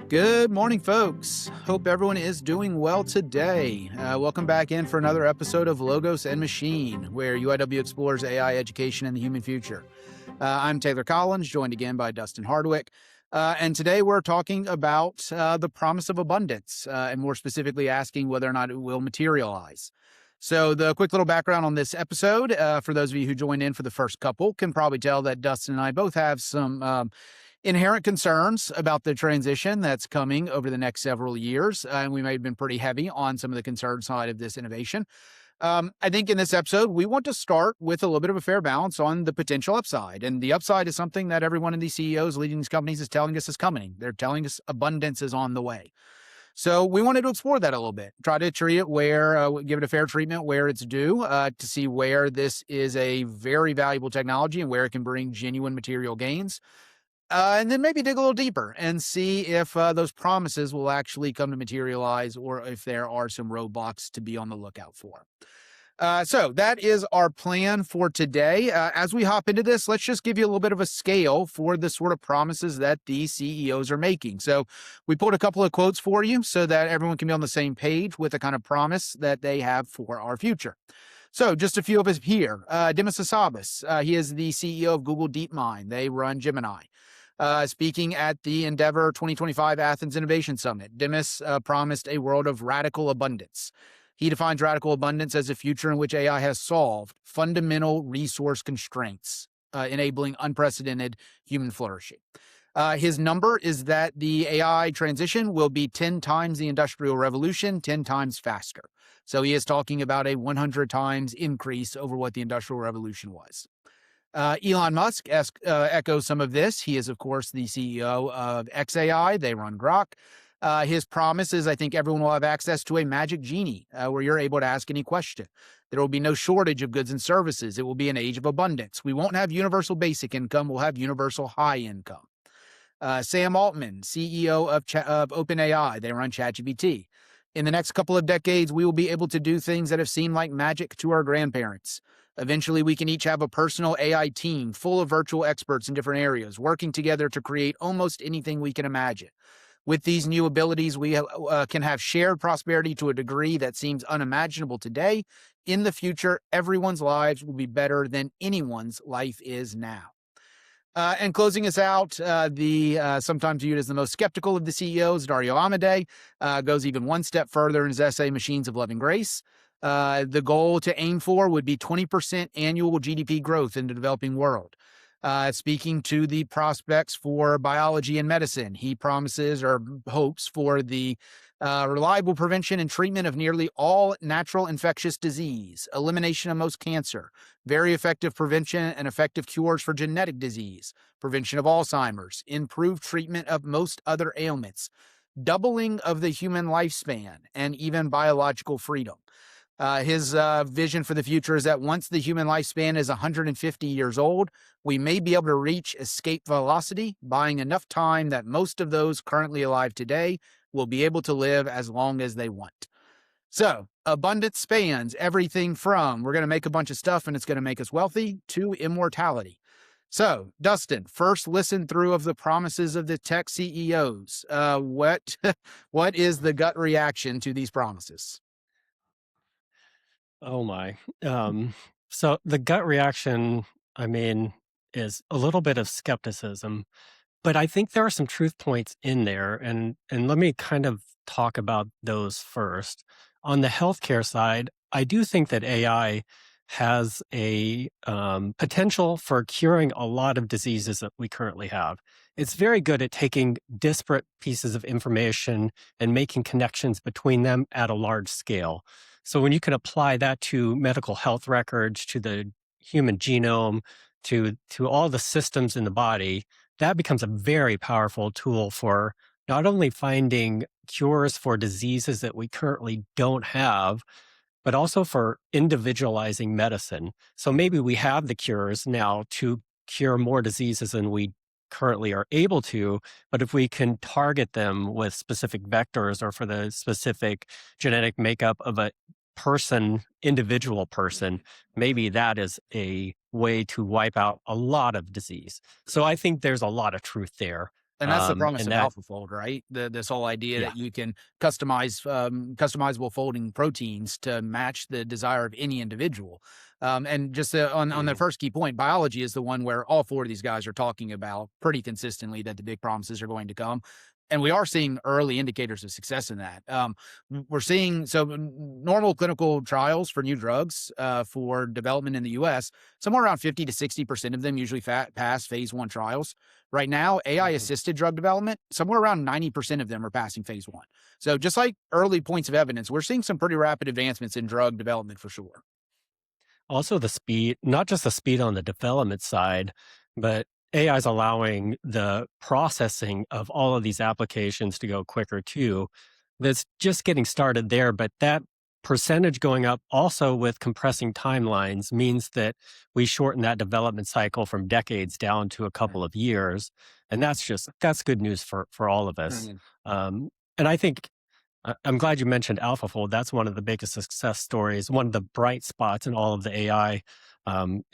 Good morning, folks. Hope everyone is doing well today. Welcome back in for another episode of Logos and Machine, where UIW explores AI education and the human future. I'm Taylor Collins, joined again by Dustin Hardwick. And today we're talking about the promise of abundance, and more specifically asking whether or not it will materialize. So the quick little background on this episode, for those of you who joined in for the first couple, can probably tell that Dustin and I both have some inherent concerns about the transition that's coming over the next several years. And we may have been pretty heavy on some of the concern side of this innovation. I think in this episode, we want to start with a little bit of a fair balance on the potential upside. And the upside is something that every one of these CEOs leading these companies is telling us is coming. They're telling us abundance is on the way. So we wanted to explore that a little bit, try to treat it give it a fair treatment where it's due, to see where this is a very valuable technology and where it can bring genuine material gains. And then maybe dig a little deeper and see if those promises will actually come to materialize or if there are some roadblocks to be on the lookout for. So that is our plan for today. As we hop into this, let's just give you a little bit of a scale for the sort of promises that these CEOs are making. So we pulled a couple of quotes for you so that everyone can be on the same page with the kind of promise that they have for our future. So just a few of us here. Dimas Hassabis, he is the CEO of Google DeepMind. They run Gemini. Speaking at the Endeavor 2025 Athens Innovation Summit, Dimas promised a world of radical abundance. He defines radical abundance as a future in which AI has solved fundamental resource constraints, enabling unprecedented human flourishing. His number is that the AI transition will be 10 times the Industrial Revolution, 10 times faster. So he is talking about a 100 times increase over what the Industrial Revolution was. Elon Musk echoes some of this. He is, of course, the CEO of xAI. They run Grok. His promise is, I think everyone will have access to a magic genie where you're able to ask any question. There will be no shortage of goods and services. It will be an age of abundance. We won't have universal basic income. We'll have universal high income. Sam Altman, CEO of OpenAI. They run ChatGPT. In the next couple of decades, we will be able to do things that have seemed like magic to our grandparents. Eventually, we can each have a personal AI team full of virtual experts in different areas, working together to create almost anything we can imagine. With these new abilities, we can have shared prosperity to a degree that seems unimaginable today. In the future, everyone's lives will be better than anyone's life is now. And closing us out, the sometimes viewed as the most skeptical of the CEOs, Dario Amodei, goes even one step further in his essay, Machines of Loving Grace. The goal to aim for would be 20% annual GDP growth in the developing world. Speaking to the prospects for biology and medicine, he promises or hopes for the reliable prevention and treatment of nearly all natural infectious disease, elimination of most cancer, very effective prevention and effective cures for genetic disease, prevention of Alzheimer's, improved treatment of most other ailments, doubling of the human lifespan, and even biological freedom. His vision for the future is that once the human lifespan is 150 years old, we may be able to reach escape velocity, buying enough time that most of those currently alive today will be able to live as long as they want. So, abundance spans everything from we're going to make a bunch of stuff and it's going to make us wealthy to immortality. So, Dustin, first listen through of the promises of the tech CEOs. What is the gut reaction to these promises? Oh my. So the gut reaction, is a little bit of skepticism, but I think there are some truth points in there, and let me kind of talk about those first. On the healthcare side, I do think that AI has a potential for curing a lot of diseases that we currently have. It's very good at taking disparate pieces of information and making connections between them at a large scale. So when you can apply that to medical health records, to the human genome, to all the systems in the body, that becomes a very powerful tool for not only finding cures for diseases that we currently don't have, but also for individualizing medicine. So maybe we have the cures now to cure more diseases than we currently are able to, but if we can target them with specific vectors or for the specific genetic makeup of a individual person, maybe that is a way to wipe out a lot of disease. So I think there's a lot of truth there. And that's the promise And of that AlphaFold, right? This whole idea yeah. that you can customize customizable folding proteins to match the desire of any individual. And just on the Mhm. first key point, biology is the one where all four of these guys are talking about pretty consistently that the big promises are going to come. And we are seeing early indicators of success in that. We're seeing normal clinical trials for new drugs for development in the US, somewhere around 50 to 60% of them usually pass phase 1 trials. Right now, AI Mhm. assisted drug development, somewhere around 90% of them are passing phase 1. So just like early points of evidence, we're seeing some pretty rapid advancements in drug development for sure. Also, the speed, not just the speed on the development side, but AI is allowing the processing of all of these applications to go quicker too. That's just getting started there, but that percentage going up also with compressing timelines means that we shorten that development cycle from decades down to a couple of years. And that's good news for all of us. Mhm. And I think I'm glad you mentioned AlphaFold. That's one of the biggest success stories, one of the bright spots in all of the AI.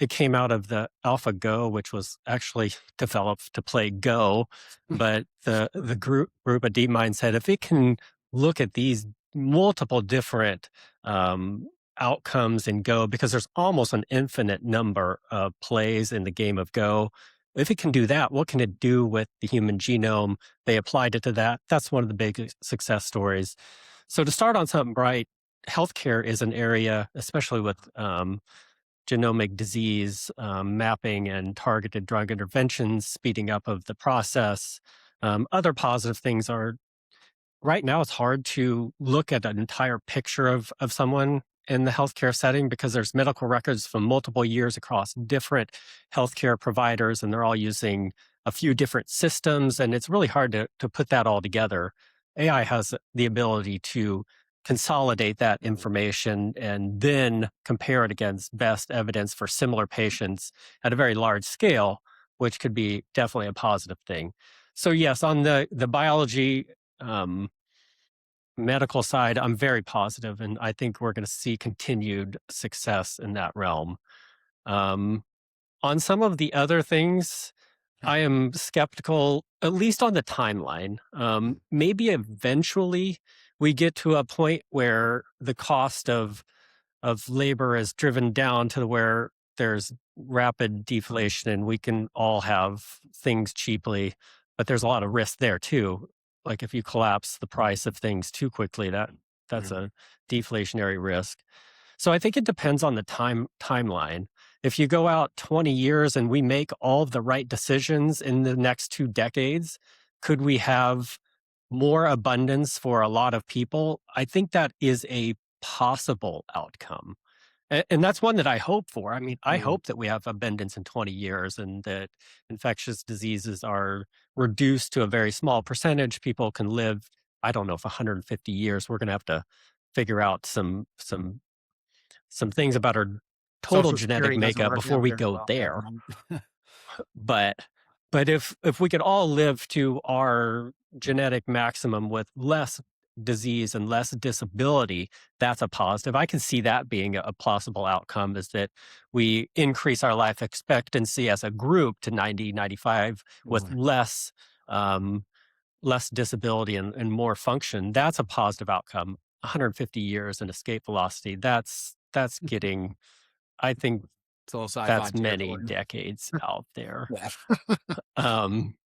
It came out of the AlphaGo, which was actually developed to play Go, but the group of DeepMind said if it can look at these multiple different um, outcomes in Go, because there's almost an infinite number of plays in the game of Go. If it can do that, what can it do with the human genome? They applied it to that. That's one of the big success stories. So to start on something bright, healthcare is an area, especially with genomic disease mapping and targeted drug interventions, speeding up of the process. Other positive things are right now it's hard to look at an entire picture of someone in the healthcare setting because there's medical records from multiple years across different healthcare providers and they're all using a few different systems and it's really hard to put that all together. AI has the ability to consolidate that information and then compare it against best evidence for similar patients at a very large scale, which could be definitely a positive thing. So yes, on the biology um, medical side, I'm very positive, and I think we're going to see continued success in that realm. Um, on some of the other things, I am skeptical, at least on the timeline. Maybe eventually we get to a point where the cost of labor is driven down to where there's rapid deflation and we can all have things cheaply, but there's a lot of risk there too. Like if you collapse the price of things too quickly, that's Mhm. a deflationary risk. So I think it depends on the timeline. If you go out 20 years and we make all of the right decisions in the next 2 decades, could we have more abundance for a lot of people? I think that is a possible outcome. And that's one that I hope for. I mean, I Mhm. hope that we have abundance in 20 years and that infectious diseases are reduced to a very small percentage. People can live, I don't know, if 150 years. We're going to have to figure out some things about our total Social genetic Security doesn't makeup work before out we very go well at the there. moment. But if we could all live to our genetic maximum with less disease and less disability, that's a positive. I can see that being a possible outcome is that we increase our life expectancy as a group to 90, 95 with Mhm. um, less disability and more function. That's a positive outcome. 150 years and escape velocity. That's getting, I think It's a little sci-fi that's many territory. decades out there. Yeah. Um,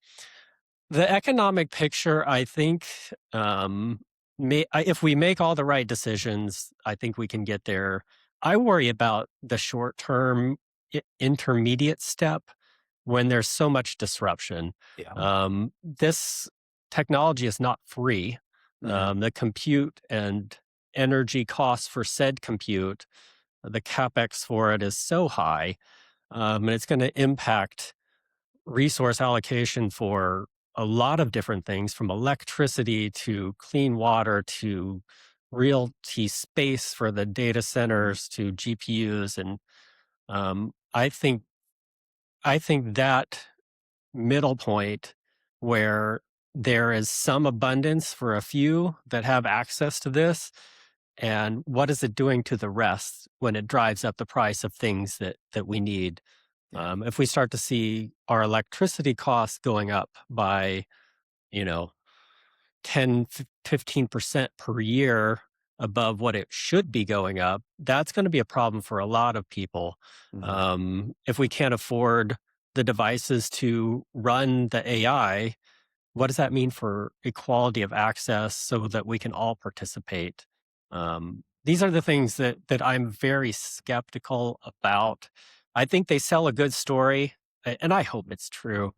the economic picture, I think, if we make all the right decisions, I think we can get there. I worry about the short term, intermediate step when there's so much disruption. Yeah. This technology is not free. Mhm. The compute and energy costs for said compute, the capex for it is so high, and it's going to impact resource allocation for a lot of different things from electricity to clean water to realty space for the data Mhm. centers to GPUs. And I think that middle point where there is some abundance for a few that have access to this, and what is it doing to the rest when it drives up the price of things that we need? Yeah. If we start to see our electricity costs going up by you know, 10, 15% per year above what it should be going up, that's going to be a problem for a lot of people. Mhm. If we can't afford the devices to run the AI, what does that mean for equality of access so that we can all participate? These are the things that I'm very skeptical about. I think they sell a good story, and I hope it's true.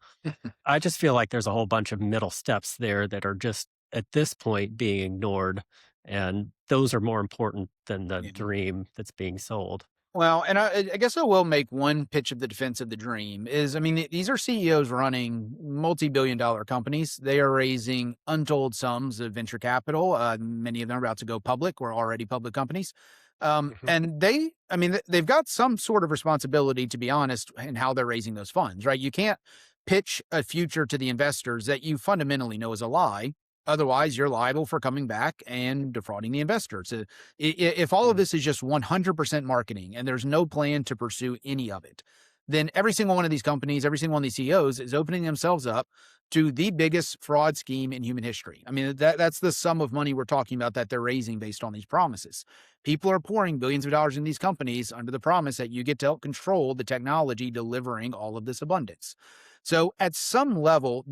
I just feel like there's a whole bunch of middle steps there that are just at this point being ignored, and those are more important than the Yeah. dream that's being sold. Well, and I guess I will make one pitch of the defense of the dream is, I mean, these are CEOs running multi-billion-dollar companies. They are raising untold sums of venture capital. Many of them are about to go public or already public companies. Mhm. And I mean, they've got some sort of responsibility, to be honest, in how they're raising those funds, right? You can't pitch a future to the investors that you fundamentally know is a lie. Otherwise, you're liable for coming back and defrauding the investors. If all of Mm. this is just 100% marketing and there's no plan to pursue any of it, then every single one of these companies, every single one of these CEOs is opening themselves up to the biggest fraud scheme in human history. I mean, that's the sum of money we're talking about that they're raising based on these promises. People are pouring billions of dollars in these companies under the promise that you get to help control the technology delivering all of this abundance. So at some level,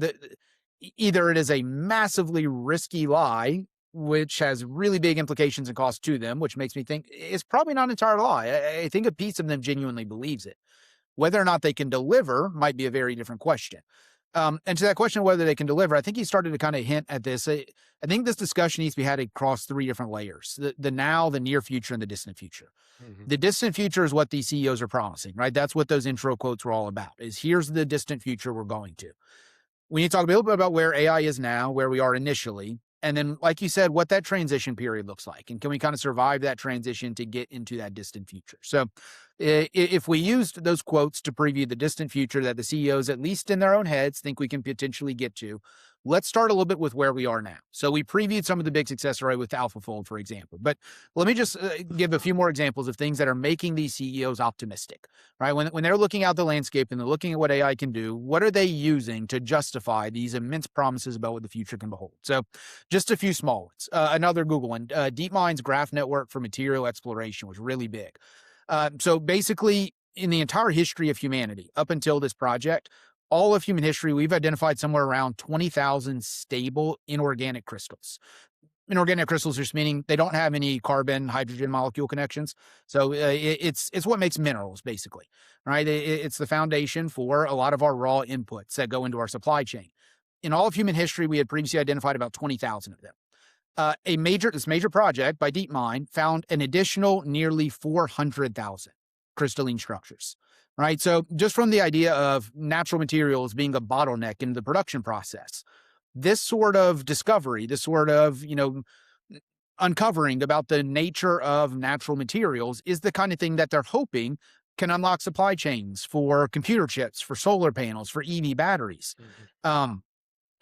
either it is a massively risky lie, which has really big implications and costs to them, which makes me think it's probably not an entire lie. I think a piece of them genuinely believes it. Whether or not they can deliver might be a very different question. And to that question of whether they can deliver, I think he started to kind of hint at this. I think this discussion needs to be had across three different layers: the now, the near future, and the distant future. Mhm. The distant future is what these CEOs are promising, right? That's what those intro quotes were all about. Is here's the distant future we're going to. We need to talk a little bit about where AI is now, where we are initially, and then, like you said, what that transition period looks like. And can we kind of survive that transition to get into that distant future? So, if we used those quotes to preview the distant future that the CEOs, at least in their own heads, think we can potentially get to, let's start a little bit with where we are now. So, we previewed some of the big success story with AlphaFold, for example. But let me just give a few more examples of things that are making these CEOs optimistic, right? When they're looking out the landscape and they're looking at what AI can do, what are they using to justify these immense promises about what the future can behold? So, just a few small ones. Another Google one, DeepMind's graph network for material exploration was really big. So basically, in the entire history of humanity, up until this project, all of human history, we've identified somewhere around 20,000 stable inorganic crystals. Inorganic crystals just meaning they don't have any carbon hydrogen molecule connections. So it's what makes minerals basically, right? It's the foundation for a lot of our raw inputs that go into our supply chain. In all of human history, we had previously identified about 20,000 of them. This major project by DeepMind found an additional nearly 400,000 crystalline structures. Right. So just from the idea of natural materials being a bottleneck in the production process, this sort of discovery, this sort of, uncovering about the nature of natural materials is the kind of thing that they're hoping can unlock supply chains for computer chips, for solar panels, for EV batteries. Mhm. Um,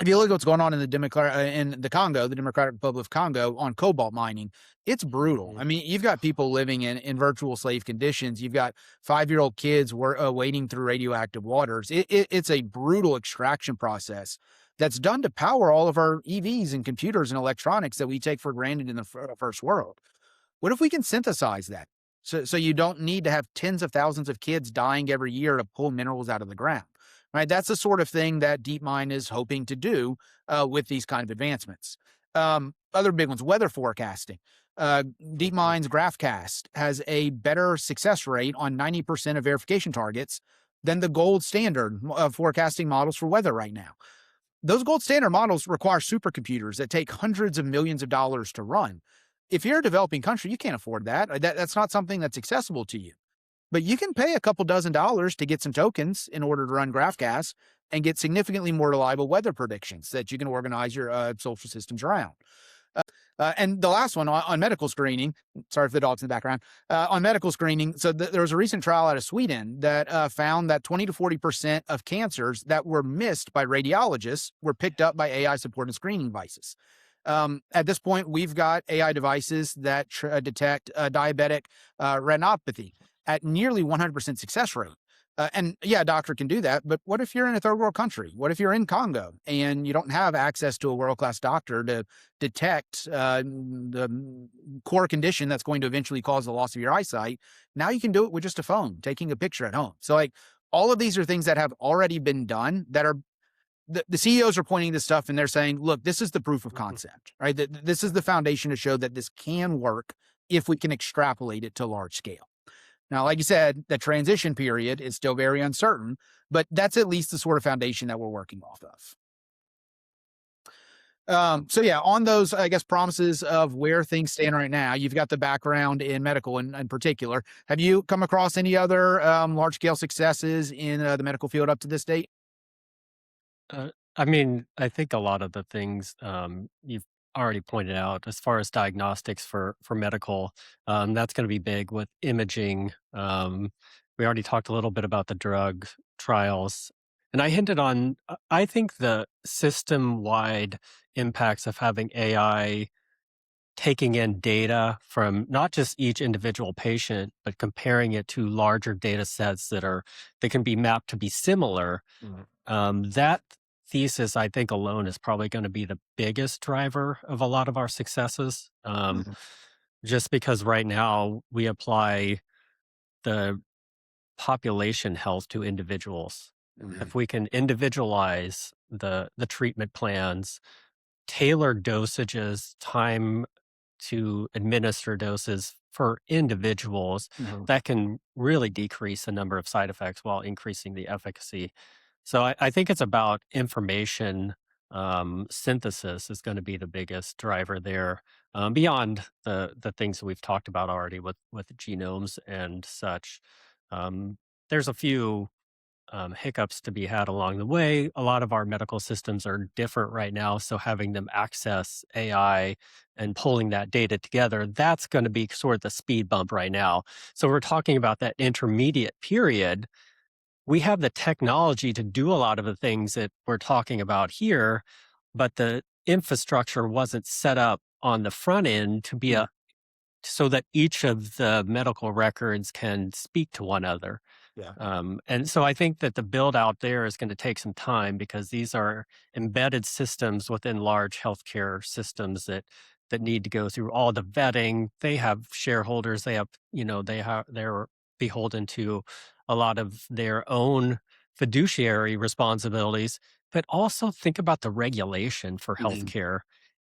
if you look at what's going on in the Congo, the Democratic Republic of Congo on cobalt mining, it's brutal. Mhm. I mean, you've got people living in virtual slave conditions. You've got 5-year-old kids wading through radioactive waters. It's a brutal extraction process that's done to power all of our EVs and computers and electronics that we take for granted in the first world. What if we can synthesize that? So you don't need to have tens of thousands of kids dying every year to pull minerals out of the ground, right? That's the sort of thing that DeepMind is hoping to do with these kind of advancements. Other big ones, weather forecasting. Mhm. DeepMind's GraphCast has a better success rate on 90% of verification targets than the gold standard of forecasting models for weather right now. Those gold standard models require supercomputers that take hundreds of millions of dollars to run. If you're a developing country, you can't afford that. That's not something that's accessible to you. But you can pay a couple dozen dollars to get some tokens in order to run GraphCast and get significantly more reliable weather predictions that you can organize your social systems around. And the last one on medical screening, sorry for the dogs in the background, on medical screening. So there was a recent trial out of Sweden that found that 20 to 40% of cancers that were missed by radiologists were picked up by AI supported screening devices. At this point, we've got AI devices that detect diabetic retinopathy at nearly 100% success rate. And yeah, a doctor can do that. But what if you're in a third world country? What if you're in Congo and you don't have access to a world class doctor to detect the core condition that's going to eventually cause the loss of your eyesight? Now you can do it with just a phone, taking a picture at home. So, like, all of these are things that have already been done that are the CEOs are pointing this stuff and they're saying, look, this is the proof of concept, right? This is the foundation to show that this can work if we can extrapolate it to large scale. Now, like you said, the transition period is still very uncertain, but that's at least the sort of foundation that we're working off of. So yeah, on those, I guess, promises of where things stand right now, you've got the background in medical in particular. Have you come across any other large scale successes in the medical field up to this date? I mean, I think a lot of the things you've already pointed out, as far as diagnostics for medical, that's going to be big with imaging. We already talked a little bit about the drug trials, and I hinted on. I think the system-wide impacts of having AI taking in data from not just each individual patient, but comparing it to larger data sets that can be mapped to be similar. That thesis, I think, alone is probably going to be the biggest driver of a lot of our successes. Mhm. Just because right now we apply the population health to individuals. Mhm. If we can individualize the treatment plans, tailor dosages, time to administer doses for individuals, Mhm. that can really decrease the number of side effects while increasing the efficacy. So I think it's about information synthesis is going to be the biggest driver there, beyond the things that we've talked about already with genomes and such. There's a few hiccups to be had along the way. A lot of our medical systems are different right now. So having them access AI and pulling that data together, that's going to be sort of the speed bump right now. So we're talking about that intermediate period. We have the technology to do a lot of the things that we're talking about here, but the infrastructure wasn't set up on the front end to be Mhm. a so that each of the medical records can speak to one another. Yeah. And so I think that the build out there is going to take some time because these are embedded systems within large healthcare systems that need to go through all the vetting. They have shareholders. They have, they're beholden to a lot of their own fiduciary responsibilities. But also think about the regulation for Mhm. healthcare.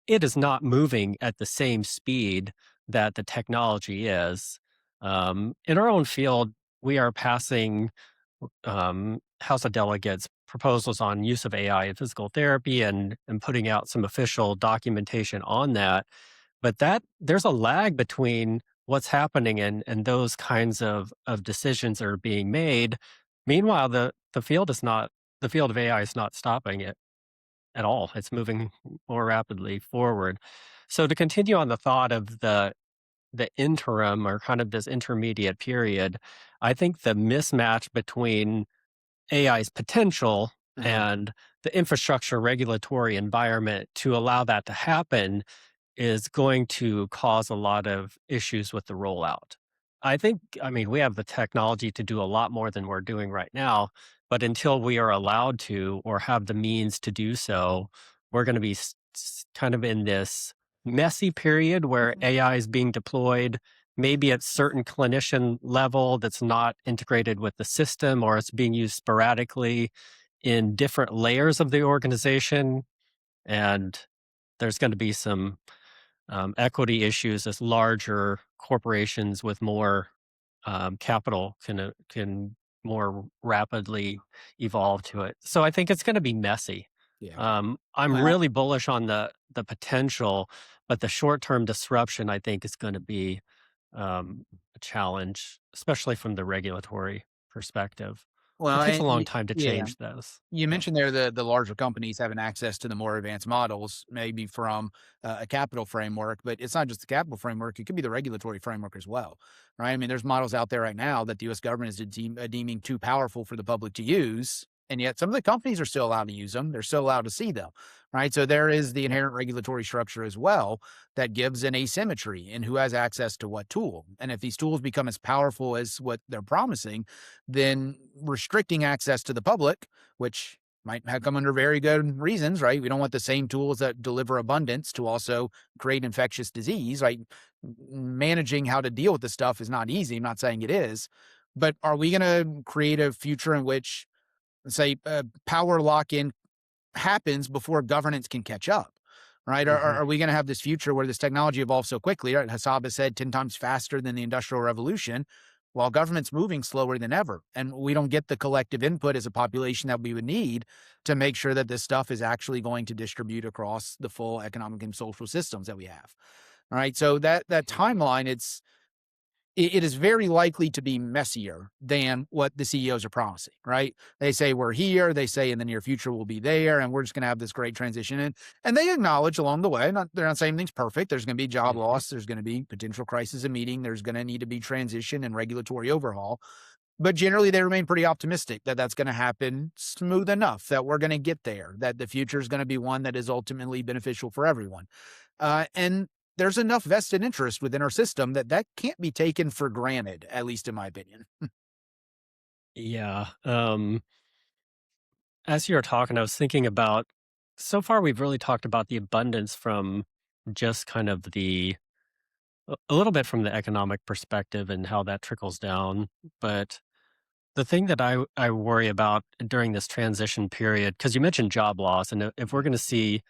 It is not moving at the same speed that the technology is. In our own field, we are passing House of Delegates proposals on use of AI in physical therapy and putting out some official documentation on that. But that there's a lag between what's happening and those kinds of decisions that are being made. Meanwhile, the field of AI is not stopping it at all. It's moving more rapidly forward. So to continue on the thought of the interim or kind of this intermediate period, I think the mismatch between AI's potential Mhm. and the infrastructure regulatory environment to allow that to happen is going to cause a lot of issues with the rollout. I mean, we have the technology to do a lot more than we're doing right now, but until we are allowed to or have the means to do so, we're going to be kind of in this messy period where Mhm. AI is being deployed, maybe at certain clinician level that's not integrated with the system or it's being used sporadically in different layers of the organization. And there's going to be some equity issues as larger corporations with more capital can more rapidly evolve to it. So I think it's going to be messy. Yeah. I'm Well, really bullish on the potential, but the short term disruption I think is going to be a challenge, especially from the regulatory perspective. It takes a and long time to yeah. change those. You Yeah. mentioned there the larger companies having access to the more advanced models, maybe from a capital framework, but it's not just the capital framework; it could be the regulatory framework as well, right? I mean, there's models out there right now that the U.S. government is deeming too powerful for the public to use, And yet some of the companies are still allowed to use them. They're still allowed to see them, right? So there is the inherent regulatory structure as well that gives an asymmetry in who has access to what tool. And if these tools become as powerful as what they're promising, then restricting access to the public, which might have come under very good reasons, right? We don't want the same tools that deliver abundance to also create infectious disease, right? Managing how to deal with this stuff is not easy. I'm not saying it is, but are we going to create a future in which, say, power lock-in happens before governance can catch up, right? Mhm. Are we going to have this future where this technology evolves so quickly, right? Hassab has said 10 times faster than the Industrial Revolution, while government's moving slower than ever. And we don't get the collective input as a population that we would need to make sure that this stuff is actually going to distribute across the full economic and social systems that we have. All right. So that timeline, it is very likely to be messier than what the CEOs are promising, right? They say we're here, they say in the near future we'll be there, and we're just going to have this great transition. And they acknowledge along the way, they're not saying anything's perfect. There's going to be job Mhm. loss, there's going to be potential crisis of meeting, there's going to need to be transition and regulatory overhaul. But generally, they remain pretty optimistic that that's going to happen smooth enough, that we're going to get there, that the future is going to be one that is ultimately beneficial for everyone. And there's enough vested interest within our system that that can't be taken for granted, at least in my opinion. Yeah. As you were talking, I was thinking about so far we've really talked about the abundance from just kind of a little bit from the economic perspective and how that trickles down. But the thing that I worry about during this transition period, because you mentioned job loss, and if we're going to see,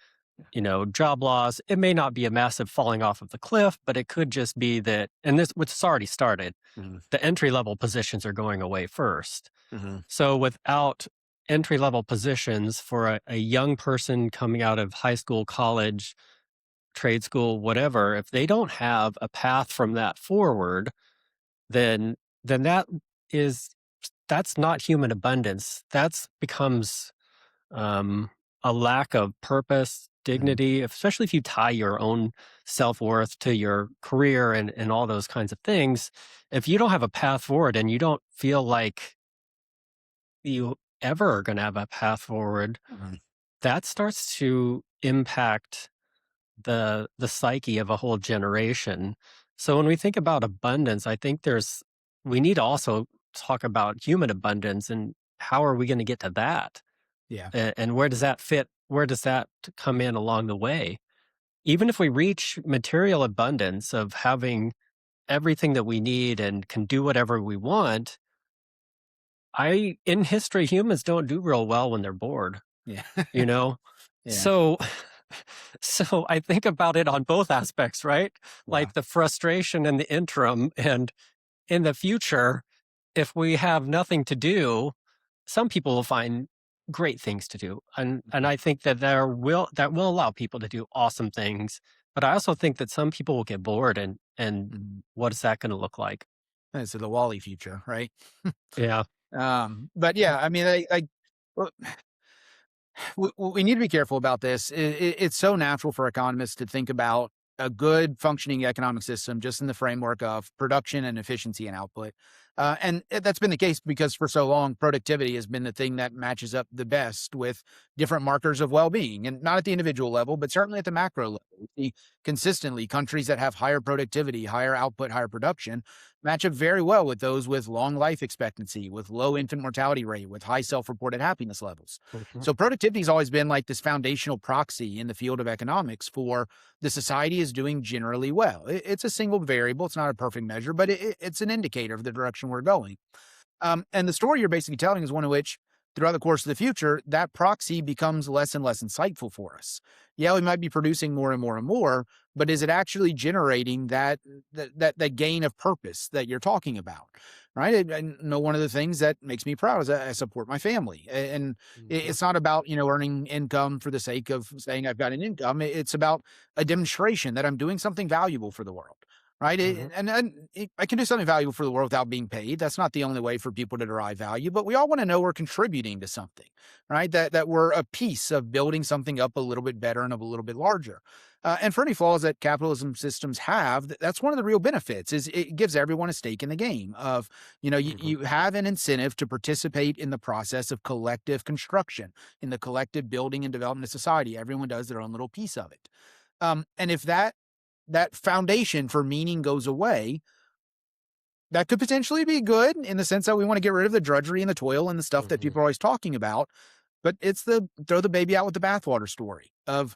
job loss, it may not be a massive falling off of the cliff, but it could just be that, and this, which has already started, Mhm, the entry level positions are going away first. mhm, So without entry level positions for a young person coming out of high school, college, trade school, whatever, if they don't have a path from that forward, then then is that's not human abundance. That's becomes um, a lack of purpose, mhm, dignity, especially if you tie your own self worth to your career and all those kinds of things. If you don't have a path forward and you don't feel like you ever are going to have a path forward, mhm. that starts to impact the psyche of a whole generation. So when we think about abundance, I think we need to also talk about human abundance and how are we going to get to that? Yeah. And where does that fit? Where does that come in along the way? Even if we reach material abundance of having everything that we need and can do whatever we want, in history, humans don't do real well when they're bored, Yeah. you know? Yeah. So, so I think about it on both aspects, right? Wow. Like the frustration in the interim and in the future, if we have nothing to do, some people will find great things to do. And Mhm, I think that that will allow people to do awesome things. But I also think that some people will get bored and mhm. what is that going to look like? So the Wally future, right? Yeah. But yeah, I mean, well, we need to be careful about this. It's so natural for economists to think about a good functioning economic system just in the framework of production and efficiency and output. That's been the case because for so long, productivity has been the thing that matches up the best with different markers of well being, and not at the individual level, but certainly at the macro level. We see consistently countries that have higher productivity, higher output, higher production match up very well with those with long life expectancy, with low infant mortality rate, with high self reported happiness levels. Mhm. So productivity has always been like this foundational proxy in the field of economics for the society is doing generally well. It's a single variable. It's not a perfect measure, but it's an indicator of the direction we're going. And the story you're basically telling is one in which, throughout the course of the future, that proxy becomes less and less insightful for us. Yeah, we might be producing more and more and more, but is it actually generating that gain of purpose that you're talking about? Right. I know one of the things that makes me proud is I support my family. And Mhm. it's not about, earning income for the sake of saying I've got an income. It's about a demonstration that I'm doing something valuable for the world. right? Hmm. I can do something valuable for the world without being paid. That's not the only way for people to derive value, but we all want to know we're contributing to something, right? That we're a piece of building something up a little bit better and a little bit larger. And for any flaws that capitalism systems have, that's one of the real benefits is it gives everyone a stake in the game of, Hmm. you have an incentive to participate in the process of collective construction, in the collective building and development of society. Everyone does their own little piece of it. And if that foundation for meaning goes away, that could potentially be good in the sense that we want to get rid of the drudgery and the toil and the stuff that Hmm. people are always talking about. But it's the throw the baby out with the bathwater story of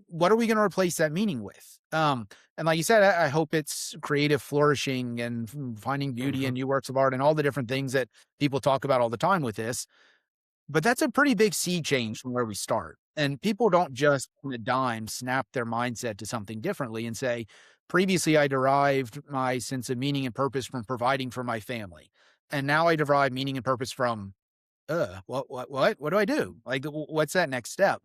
what are we going to replace that meaning with? And like you said, I hope it's creative flourishing and finding beauty Hmm. in new works of art and all the different things that people talk about all the time with this. But that's a pretty big sea change from where we start. And people don't just on a dime snap their mindset to something differently and say, previously I derived my sense of meaning and purpose from providing for my family. And now I derive meaning and purpose from, what do I do? Like, what's that next step?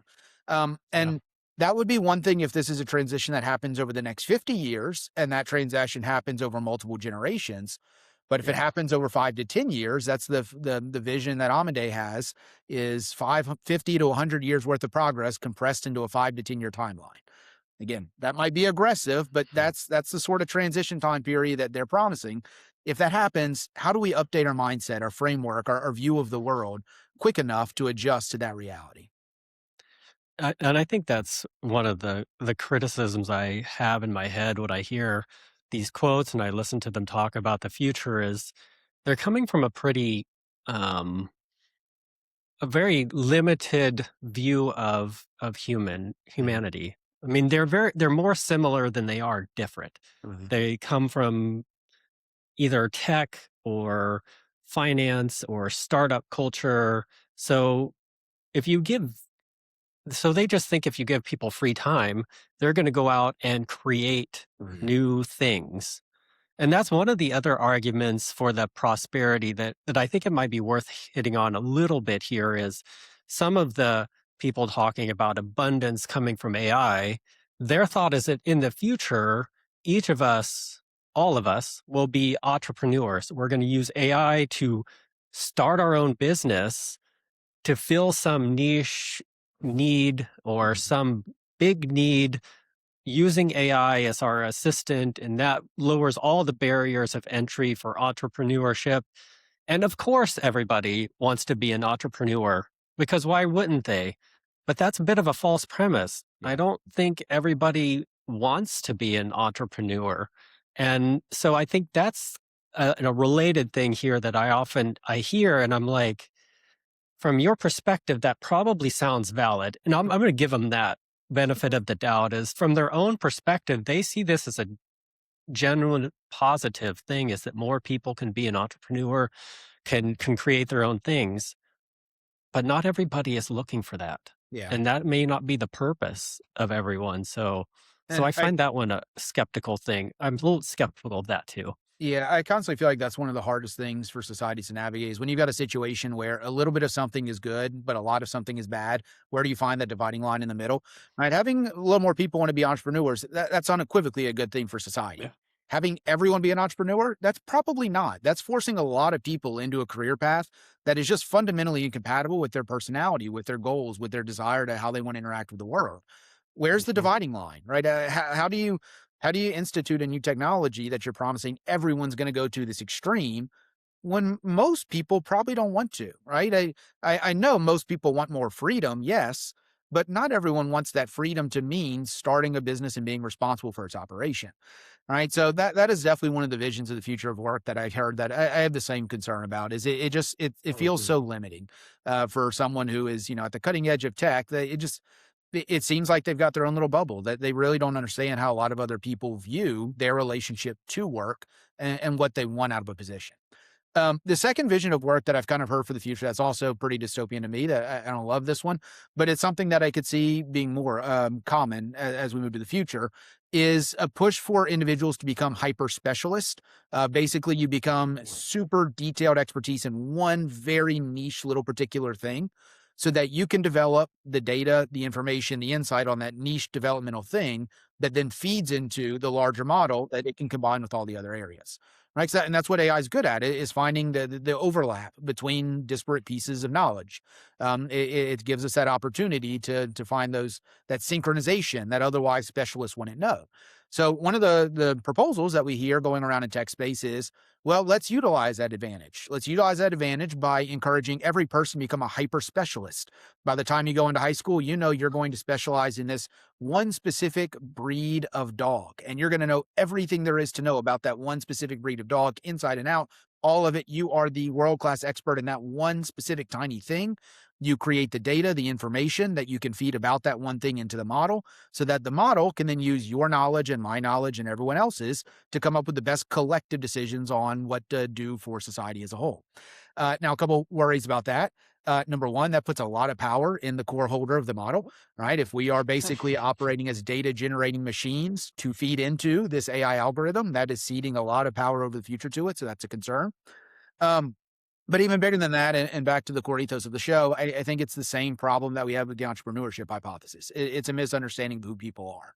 Yeah. And that would be one thing if this is a transition that happens over the next 50 years and that transaction happens over multiple generations. But if it Yeah. happens over 5 to 10 years, that's the vision that Amade has is 50 to 100 years worth of progress compressed into a 5 to 10-year timeline. Again, that might be aggressive, but that's the sort of transition time period that they're promising. If that happens, how do we update our mindset, our framework, our view of the world quick enough to adjust to that reality? And I think that's one of the criticisms I have in my head when I hear these quotes and I listen to them talk about the future is they're coming from a very limited view of Mhm. humanity. I mean, they're more similar than they are different. Mhm. They come from either tech or finance or startup culture. So if you give so they just think if you give people free time, they're going to go out and create Mhm. new things. And that's one of the other arguments for the prosperity that I think it might be worth hitting on a little bit here is some of the people talking about abundance coming from AI, their thought is that in the future, each of us, all of us, will be entrepreneurs. We're going to use AI to start our own business to fill some niche need or Mhm. some big need using AI as our assistant, and that lowers all the barriers of entry for entrepreneurship. And of course, everybody wants to be an entrepreneur because why wouldn't they? But that's a bit of a false premise. I Yeah. don't think everybody wants to be an entrepreneur. And so I think that's a related thing here that I hear and I'm like, from your perspective, that probably sounds valid. And I'm going to give them that benefit of the doubt is from their own perspective, they see this as a genuine positive thing is that more people can be an entrepreneur, can create their own things, but not everybody is looking for that. Yeah. And that may not be the purpose of everyone. So And I find that one a skeptical thing. I'm a little skeptical of that too. yeah, I constantly feel like that's one of the hardest things for societies to navigate is when you've got a situation where a little bit of something is good, but a lot of something is bad. Where do you find that dividing line in the middle? Right. Having a little more people want to be entrepreneurs, that's unequivocally a good thing for society. Yeah. Having everyone be an entrepreneur, that's probably not. That's forcing a lot of people into a career path that is just fundamentally incompatible with their personality, with their goals, with their desire to how they want to interact with the world. Where's the Mhm. dividing line, right? How do you institute a new technology that you're promising everyone's going to go to this extreme when most people probably don't want to, right? I know most people want more freedom, yes, but not everyone wants that freedom to mean starting a business and being responsible for its operation, right? So that is definitely one of the visions of the future of work that I've heard that I have the same concern about. Is it feels Mhm. so limiting for someone who is at the cutting edge of tech that it seems like they've got their own little bubble that they really don't understand how a lot of other people view their relationship to work and what they want out of a position. The second vision of work that I've kind of heard for the future that's also pretty dystopian to me that I don't love this one, but it's something that I could see being more common as we move to the future is a push for individuals to become hyper specialist. Basically, you become super detailed expertise in one very niche little particular thing so that you can develop the data, the information, the insight on that niche developmental thing that then feeds into the larger model that it can combine with all the other areas. Right. And that's what AI is good at, is finding the overlap between disparate pieces of knowledge. It gives us that opportunity to find that synchronization that otherwise specialists wouldn't know. So one of the proposals that we hear going around in tech space is, well, let's utilize that advantage. Let's utilize that advantage by encouraging every person to become a hyper specialist. By the time you go into high school, you know you're going to specialize in this one specific breed of dog, and you're going to know everything there is to know about that one specific breed of dog inside and out. All of it. You are the world-class expert in that one specific tiny thing. You create the data, the information that you can feed about that one thing into the model, so that the model can then use your knowledge and my knowledge and everyone else's to come up with the best collective decisions on what to do for society as a whole. Now, a couple worries about that. Number one, that puts a lot of power in the core holder of the model, right? If we are basically operating as data generating machines to feed into this AI algorithm, that is ceding a lot of power over the future to it. So that's a concern. Um, but even bigger than that, and back to the core ethos of the show, I think it's the same problem that we have with the entrepreneurship hypothesis. It's a misunderstanding of who people are,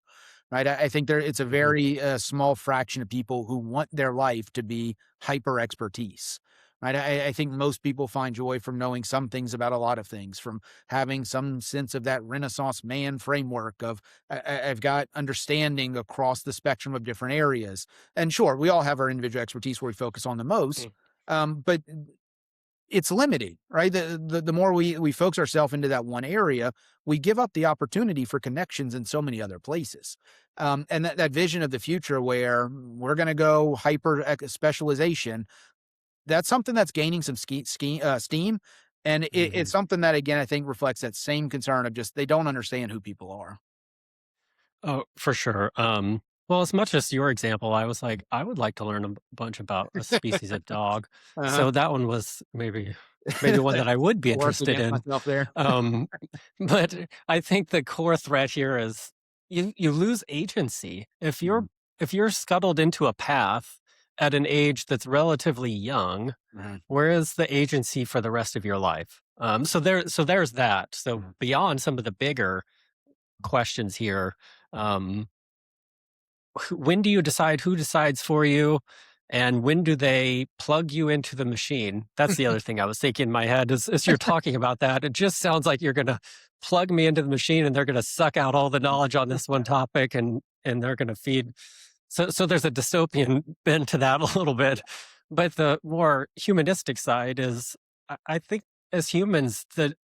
right? I think it's a Mhm. very small fraction of people who want their life to be hyper expertise, right? I think most people find joy from knowing some things about a lot of things, from having some sense of that Renaissance man framework of I've got understanding across the spectrum of different areas. And sure, we all have our individual expertise where we focus on the most. Mm. But it's limiting, right? The more we focus ourselves into that one area, we give up the opportunity for connections in so many other places. And that vision of the future where we're going to go hyper specialization, that's something that's gaining some steam. And it's Mhm. something that, again, I think reflects that same concern of just they don't understand who people are. Oh, for sure. Well, as much as your example, I was like, I would like to learn a bunch about a species of dog. Uh-huh. So that one was maybe one that I would be Worked interested against in. myself there. Um, but I think the core threat here is you lose agency Mhm. if you're scuttled into a path at an age that's relatively young. Mhm. Where is the agency for the rest of your life? So there's that. So Mhm. beyond some of the bigger questions here, um, when do you decide who decides for you, and when do they plug you into the machine? That's the other thing I was thinking in my head as you're talking about that. It just sounds like you're going to plug me into the machine, and they're going to suck out all the knowledge on this one topic, and they're going to feed. So there's a dystopian bent to that a little bit, but the more humanistic side is, I think as humans that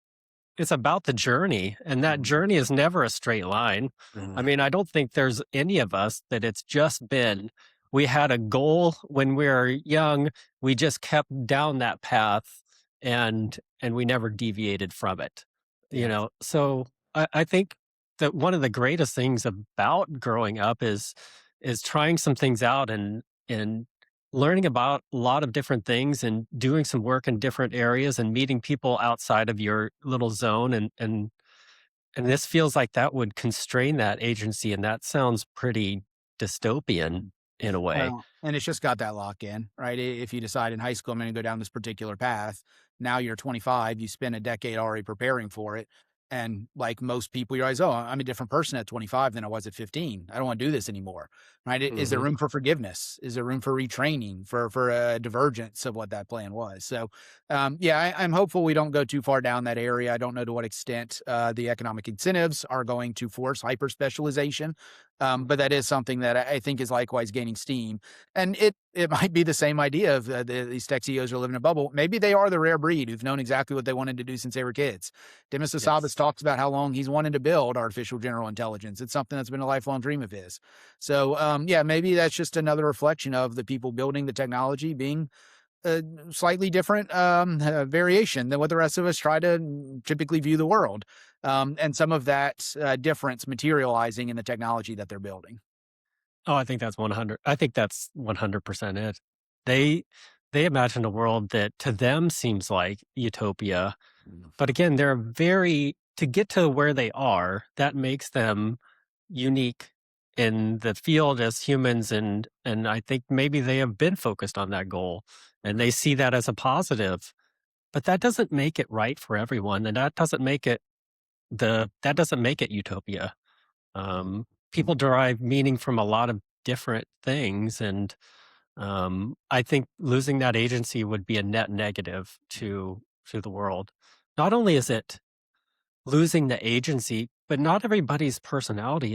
it's about the journey, and that Mhm. journey is never a straight line. I Mhm. mean, I don't think there's any of us that it's just been, we had a goal when we were young, we just kept down that path, and we never deviated from it. You Yes. know, so I think that one of the greatest things about growing up is trying some things out, and learning about a lot of different things and doing some work in different areas and meeting people outside of your little zone, and this feels like that would constrain that agency, and that sounds pretty dystopian in a way. Well, and it's just got that lock in, right? If you decide in high school, I'm going to go down this particular path, now you're 25, you spend a decade already preparing for it. And like most people, you realize, oh, I'm a different person at 25 than I was at 15. I don't want to do this anymore, right? Is there Mhm. room for forgiveness? Is there room for retraining, for a divergence of what that plan was? So, yeah, I'm hopeful we don't go too far down that area. I don't know to what extent the economic incentives are going to force hyper specialization, but that is something that I think is likewise gaining steam. And it might be the same idea of these tech CEOs are living in a bubble. Maybe they are the rare breed who've known exactly what they wanted to do since they were kids. Demis Hassabis Yes. talks about how long he's wanted to build artificial general intelligence. It's something that's been a lifelong dream of his. So, yeah, maybe that's just another reflection of the people building the technology being a slightly different variation than what the rest of us try to typically view the world. And some of that difference materializing in the technology that they're building. Oh, I think that's 100% it. They they imagine a world that to them seems like utopia. Mm. But again, they're very to get to where they are, that makes them unique in the field as humans, and I think maybe they have been focused on that goal, and they see that as a positive. But that doesn't make it right for everyone, and that doesn't make it utopia. people derive meaning from a lot of different things, and I think losing that agency would be a net negative to the world. Not only is it losing the agency, but not everybody's personality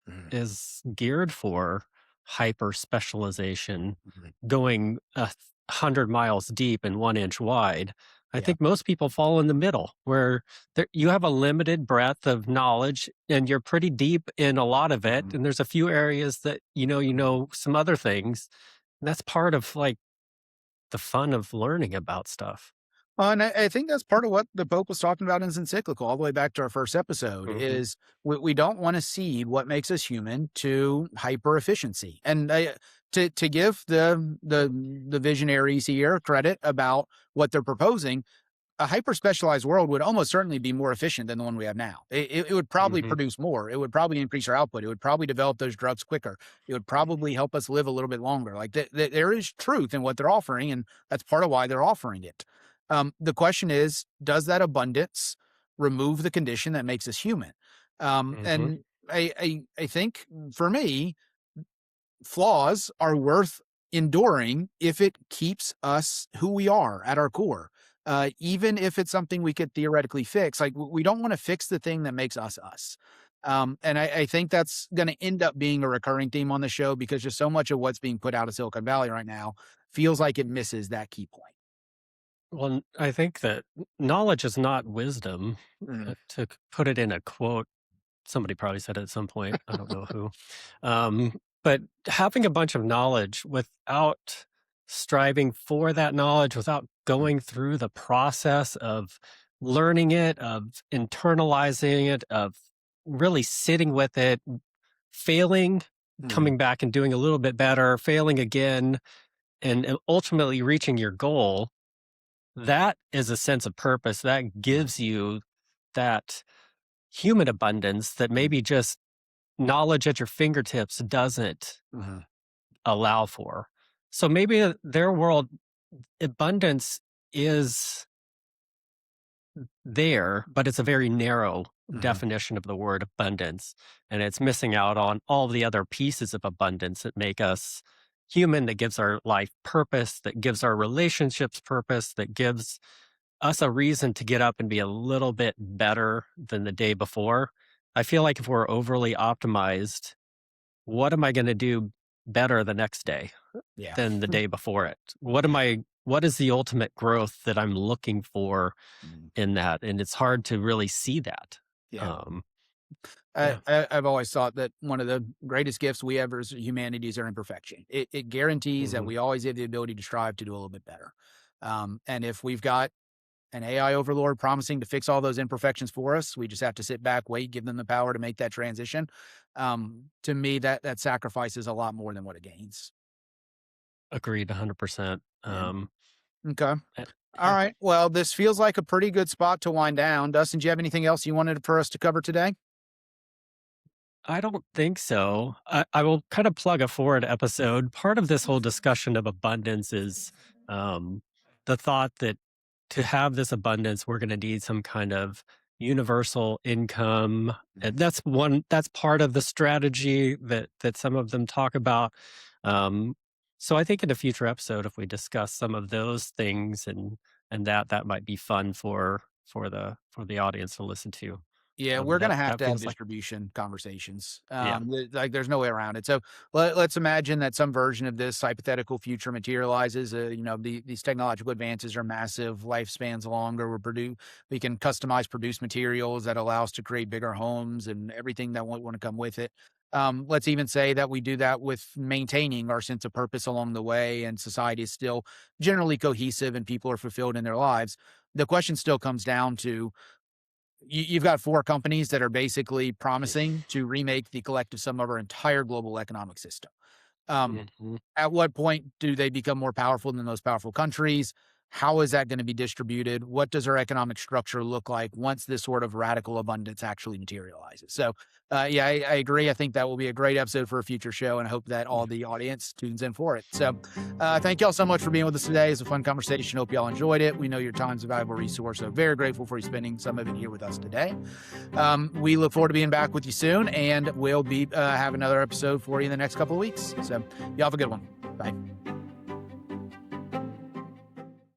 Mhm. is geared for hyper specialization, Mhm. going 100 miles deep and 1 inch wide. I Yeah. think most people fall in the middle where you have a limited breadth of knowledge and you're pretty deep in a lot of it. Mhm. And there's a few areas that you know some other things. And that's part of like the fun of learning about stuff. And I think that's part of what the Pope was talking about in his encyclical, all the way back to our first episode, Hmm. is we don't want to cede what makes us human to hyper efficiency. And to give the visionaries here credit about what they're proposing, a hyper specialized world would almost certainly be more efficient than the one we have now. It would probably Hmm. produce more. It would probably increase our output. It would probably develop those drugs quicker. It would probably help us live a little bit longer. Like there is truth in what they're offering, and that's part of why they're offering it. The question is, does that abundance remove the condition that makes us human? Hmm. And I think for me, flaws are worth enduring if it keeps us who we are at our core. Even if it's something we could theoretically fix, like we don't want to fix the thing that makes us us. And I think that's going to end up being a recurring theme on the show because just so much of what's being put out of Silicon Valley right now feels like it misses that key point. Well, I think that knowledge is not wisdom. Mhm. To put it in a quote, somebody probably said it at some point. I don't know who. Um, but having a bunch of knowledge without striving for that knowledge, without going through the process of learning it, of internalizing it, of really sitting with it, failing, Mhm. coming back and doing a little bit better, failing again, and ultimately reaching your goal, that is a sense of purpose. That Mhm. gives you that human abundance that Mhm. maybe just knowledge at your fingertips doesn't Mhm. allow for. So maybe their world abundance is there, but it's a very narrow Mhm. definition of the word abundance. And it's missing out on all the other pieces of abundance that make us human, that gives our life purpose, that gives our relationships purpose, that gives us a reason to get up and be a little bit better than the day before. I feel like if we're overly optimized, what am I going to do better the next day Yeah. than the day before it? What is the ultimate growth that I'm looking for Mhm. in that? And it's hard to really see that. Yeah. Um, I, yeah. I I've always thought that one of the greatest gifts we have as humanity is our imperfection. It guarantees that Hmm. we always have the ability to strive to do a little bit better. And if we've got an AI overlord promising to fix all those imperfections for us, we just have to sit back, wait, give them the power to make that transition. To me, that sacrifices a lot more than what it gains. Agreed 100%. Yeah. Okay. Eh, All yeah. right. Well, this feels like a pretty good spot to wind down. Dustin, do you have anything else you wanted for us to cover today? I don't think so. I will kind of plug a forward episode. Part of this whole discussion of abundance is um, the thought that to have this abundance, we're going to need some kind of universal income. And that's part of the strategy that some of them talk about. Um, so I think in a future episode, if we discuss some of those things and that might be fun for the audience to listen to. Yeah, we're gonna have That to have feels like distribution conversations. yeah. Like there's no way around it. So let's imagine that some version of this hypothetical future materializes. These technological advances are massive, lifespans longer. We can customize produce materials that allow us to create bigger homes and everything that want to come with it. Let's even say that we do that with maintaining our sense of purpose along the way, and society is still generally cohesive and people are fulfilled in their lives. The question still comes down to you've got four companies that are basically promising to remake the collective sum of our entire global economic system. Um, Mhm. at what point do they become more powerful than those powerful countries? how is that going to be distributed? What does our economic structure look like once this sort of radical abundance actually materializes? So, yeah, I agree. I think that will be a great episode for a future show, and I hope that all the audience tunes in for it. So, thank y'all so much for being with us today. It's a fun conversation. Hope y'all enjoyed it. We know your time's a valuable resource, so very grateful for you spending some of it here with us today. We look forward to being back with you soon, and we'll be have another episode for you in the next couple of weeks. So, y'all have a good one. Bye.